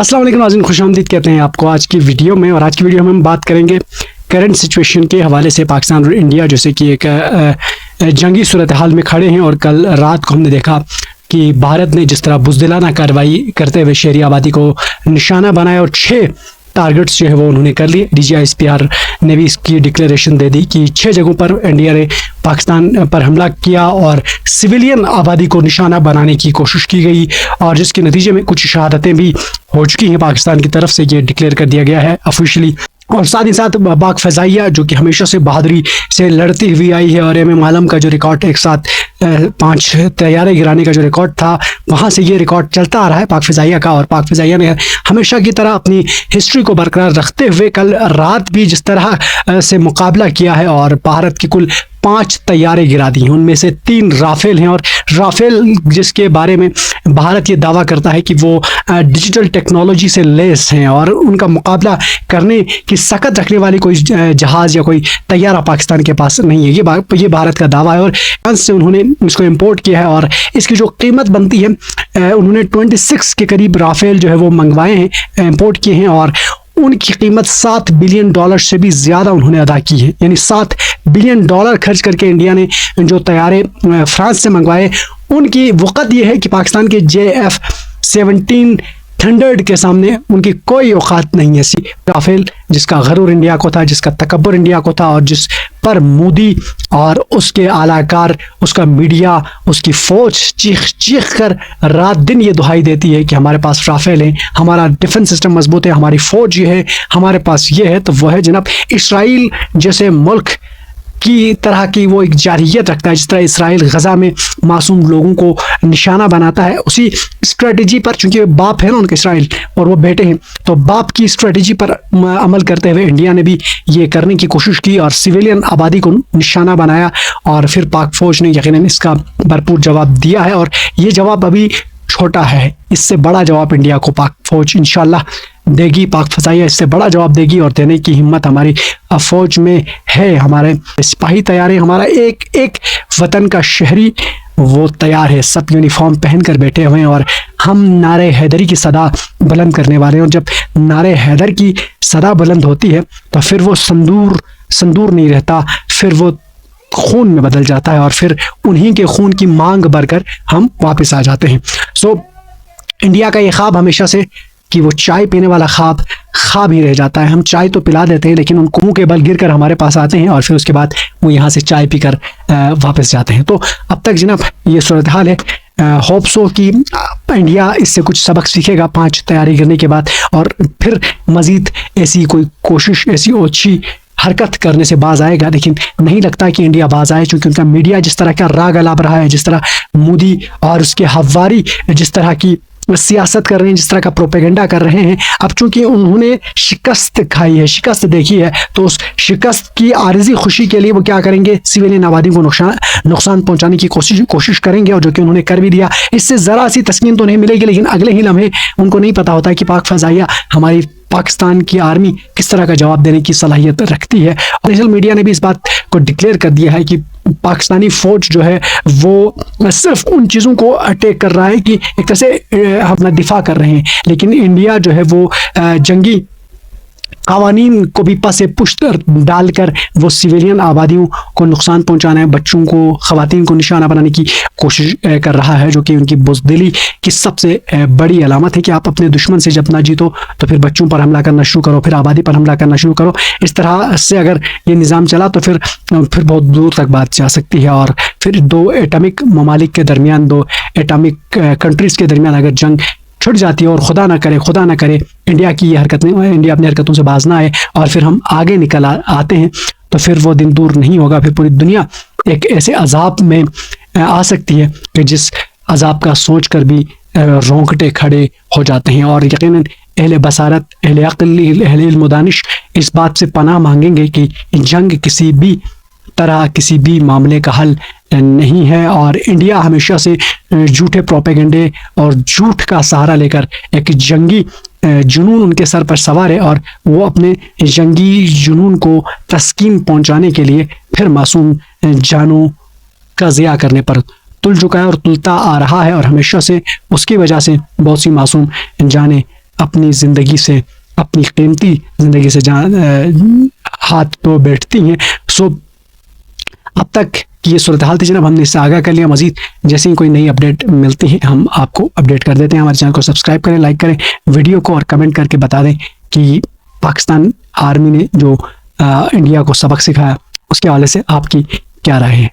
अस्सलाम वालेकुम नाज़रीन, खुशामदीद कहते हैं आपको आज की वीडियो में। और आज की वीडियो में हम बात करेंगे करंट सिचुएशन के हवाले से पाकिस्तान और इंडिया जैसे कि एक जंगी सूरत हाल में खड़े हैं। और कल रात को हमने देखा कि भारत ने जिस तरह बुज़दिलाना कार्रवाई करते हुए शहरी आबादी को निशाना बनाया और 6 टारगेट्स जो है वो उन्होंने कर लिए। DGISPR ने भी इसकी डिक्लेरेशन दे दी कि 6 जगहों पर इंडिया ने पाकिस्तान पर हमला किया और सिविलियन आबादी को निशाना बनाने की कोशिश की गई, और जिसके नतीजे में कुछ शहादतें भी हो चुकी हैं। पाकिस्तान की तरफ से ये डिक्लेयर कर दिया गया है ऑफिशियली। और साथ ही साथ पाक फ़ज़ाइया जो कि हमेशा से बहादुरी से लड़ती हुई आई है, और MM आलम का जो रिकॉर्ड एक साथ 5 तैयारे गिराने का जो रिकॉर्ड था, वहाँ से ये रिकॉर्ड चलता आ रहा है पाक फ़ज़ाइया का। और पाक फ़ज़ाइया ने हमेशा की तरह अपनी हिस्ट्री को बरकरार रखते हुए कल रात भी जिस तरह से मुकाबला किया है, और भारत की कुल 5 तैयारे गिरा दी हैं। उनमें से 3 राफेल हैं, और राफेल जिसके बारे में भारत ये दावा करता है कि वो डिजिटल टेक्नोलॉजी से लेस हैं, और उनका मुकाबला करने की सकत रखने वाली कोई जहाज़ या कोई तैयारा पाकिस्तान के पास नहीं है। ये भारत का दावा है, और फ्रांस से उन्होंने इसको इंपोर्ट किया है। और इसकी जो कीमत बनती है, उन्होंने 26 के करीब राफेल जो है वो मंगवाए हैं, इंपोर्ट किए हैं, और उनकी कीमत $7 बिलियन से भी ज़्यादा उन्होंने अदा की है। यानी $7 बिलियन खर्च करके इंडिया ने जो तैयारे फ्रांस से मंगवाए, उनकी वक़्त ये है कि पाकिस्तान के JF-17 थंडर्ड के सामने उनकी कोई औकात नहीं है। राफेल जिसका गरूर इंडिया को था, जिसका तकब्बुर इंडिया को था, और जिस पर मोदी और उसके आलाकार, उसका मीडिया, उसकी फ़ौज चीख चीख कर रात दिन ये दुहाई देती है कि हमारे पास राफेल है, हमारा डिफेंस सिस्टम मजबूत है, हमारी फ़ौज ये है, हमारे पास ये है। तो वह है जनाब इसराइल जैसे मुल्क की तरह की वो एक जारहियत रखता है। जिस तरह इसराइल गज़ा में मासूम लोगों को निशाना बनाता है, उसी स्ट्रेटजी पर, चूंकि बाप है ना उनके इसराइल और वो बेटे हैं, तो बाप की स्ट्रेटजी पर अमल करते हुए इंडिया ने भी ये करने की कोशिश की और सिविलियन आबादी को निशाना बनाया। और फिर पाक फ़ौज ने यकीनन इसका भरपूर जवाब दिया है, और ये जवाब अभी छोटा है, इससे बड़ा जवाब इंडिया को पाक फ़ौज इंशाल्लाह देगी। पाक फ़ज़ाइया इससे बड़ा जवाब देगी, और देने की हिम्मत हमारी फ़ौज में है। हमारे सिपाही तैयार हैं, हमारा एक एक वतन का शहरी वो तैयार है, सब यूनिफॉर्म पहन कर बैठे हुए हैं, और हम नारे हैदरी की सदा बुलंद करने वाले हैं। और जब नारे हैदर की सदा बुलंद होती है तो फिर वो संदूर नहीं रहता, फिर वो खून में बदल जाता है, और फिर उन्हीं के खून की मांग भरकर हम वापस आ जाते हैं। इंडिया का ये ख्वाब हमेशा से कि वो चाय पीने वाला ख्वाब ही रह जाता है। हम चाय तो पिला देते हैं, लेकिन उनको मुंह के बल गिर कर हमारे पास आते हैं, और फिर उसके बाद वो यहाँ से चाय पीकर वापस जाते हैं। तो अब तक जनाब ये सूरत हाल है। होप सो कि इंडिया इससे कुछ सबक सीखेगा 5 तैयारी करने के बाद, और फिर मज़ीद ऐसी कोई कोशिश, ऐसी अच्छी हरकत करने से बाज आएगा। लेकिन नहीं लगता कि इंडिया बाज आए, क्योंकि उनका मीडिया जिस तरह का राग अलाप रहा है, जिस तरह मोदी और उसके हवारी जिस तरह की सियासत कर रहे हैं, जिस तरह का प्रोपेगेंडा कर रहे हैं, अब चूंकि उन्होंने शिकस्त खाई है, शिकस्त देखी है, तो उस शिकस्त की आरिजी खुशी के लिए वो क्या करेंगे, सिविलियन आबादी को नुकसान पहुंचाने की कोशिश करेंगे, और जो कि उन्होंने कर भी दिया। इससे ज़रा सी तस्कीन तो नहीं मिलेगी, लेकिन अगले ही लम्हे उनको नहीं पता होता कि पाक फ़ज़ाइया हमारी पाकिस्तान की आर्मी किस तरह का जवाब देने की सलाहियत रखती है। और सोशल मीडिया ने भी इस बात को डिक्लेयर कर दिया है कि पाकिस्तानी फ़ौज जो है वो सिर्फ उन चीज़ों को अटैक कर रहा है कि एक तरह से अपना दिफा कर रहे हैं, लेकिन इंडिया जो है वो जंगी कवानीन को भी पसे पुश्त डालकर वो सिविलियन आबादियों को नुकसान पहुंचाना है, बच्चों को, ख़वातीन को निशाना बनाने की कोशिश कर रहा है, जो कि उनकी बुज़दिली की सबसे बड़ी अलामत है कि आप अपने दुश्मन से जब ना जीतो तो फिर बच्चों पर हमला करना शुरू करो, फिर आबादी पर हमला करना शुरू करो। इस तरह से अगर ये निज़ाम चला तो फिर बहुत दूर तक बात जा सकती है, और फिर 2 एटमिक ममालिक के दरमियान, 2 एटमिक कंट्रीज़ के दरमियान अगर जंग छुट जाती है, और खुदा ना करे इंडिया की ये हरकत नहीं, इंडिया अपनी हरकतों से बाज ना आए, और फिर हम आगे निकल आते हैं, तो फिर वो दिन दूर नहीं होगा। फिर पूरी दुनिया एक ऐसे अजाब में आ सकती है कि जिस अजाब का सोच कर भी रोंगटे खड़े हो जाते हैं। और यकीनन अहले बसारत, अहले अक्ल, अहले इल्म व दानिश इस बात से पनाह मांगेंगे कि जंग किसी भी तरह, किसी भी मामले का हल नहीं है, और इंडिया हमेशा से झूठे प्रोपेगेंडे और झूठ का सहारा लेकर एक जंगी जुनून उनके सर पर सवार है, और वो अपने जंगी जुनून को तस्कीन पहुंचाने के लिए फिर मासूम जानों का ज़िया करने पर तुल चुका है और तुलता आ रहा है, और हमेशा से उसकी वजह से बहुत सी मासूम जानें अपनी ज़िंदगी से, अपनी कीमती ज़िंदगी से हाथ तो बैठती हैं। सो अब तक की ये सूरत हाल थी जनाब, हमने इससे आगाह कर लिया। मजीद जैसे ही कोई नई अपडेट मिलती है हम आपको अपडेट कर देते हैं। हमारे चैनल को सब्सक्राइब करें, लाइक करें वीडियो को, और कमेंट करके बता दें कि पाकिस्तान आर्मी ने जो इंडिया को सबक सिखाया उसके हवाले से आपकी क्या राय है।